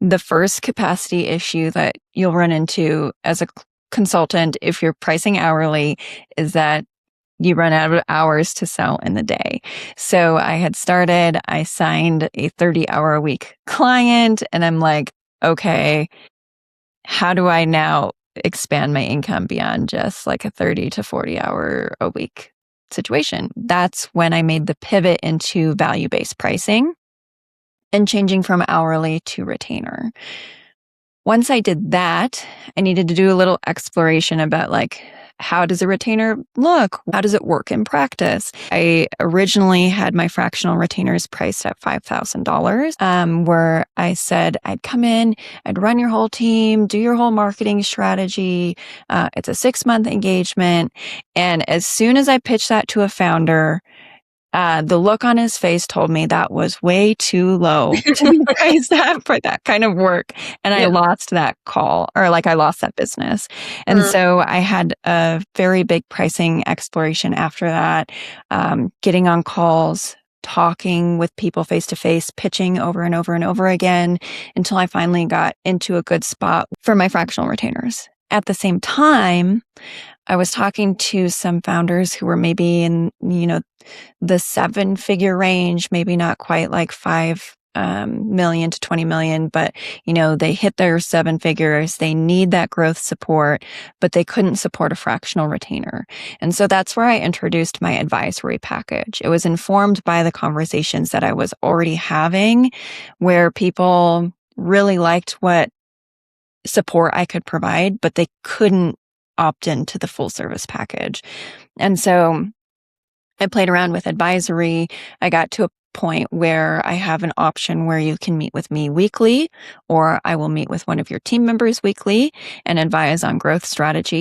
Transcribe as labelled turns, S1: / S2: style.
S1: the first capacity issue that you'll run into as a consultant if you're pricing hourly is that you run out of hours to sell in the day. So I signed a 30-hour a week client, and I'm like, okay, how do I now expand my income beyond just like a 30 to 40 hour a week situation? That's when I made the pivot into value-based pricing and changing from hourly to retainer. Once I did that, I needed to do a little exploration about like, how does a retainer look? How does it work in practice? I originally had my fractional retainers priced at $5,000, where I said I'd come in, I'd run your whole team, do your whole marketing strategy. It's a 6-month engagement. And as soon as I pitched that to a founder, the look on his face told me that was way too low to be priced at for that kind of work. And I lost that call, or like I lost that business. And so I had a very big pricing exploration after that, getting on calls, talking with people face to face, pitching over and over and over again until I finally got into a good spot for my fractional retainers. At the same time, I was talking to some founders who were maybe in, the 7-figure range, maybe not quite like 5 million to 20 million, but, they hit their 7 figures. They need that growth support, but they couldn't support a fractional retainer. And so that's where I introduced my advisory package. It was informed by the conversations that I was already having, where people really liked what support I could provide, but they couldn't opt into the full service package. And so I played around with advisory. I got to a point where I have an option where you can meet with me weekly, or I will meet with one of your team members weekly and advise on growth strategy.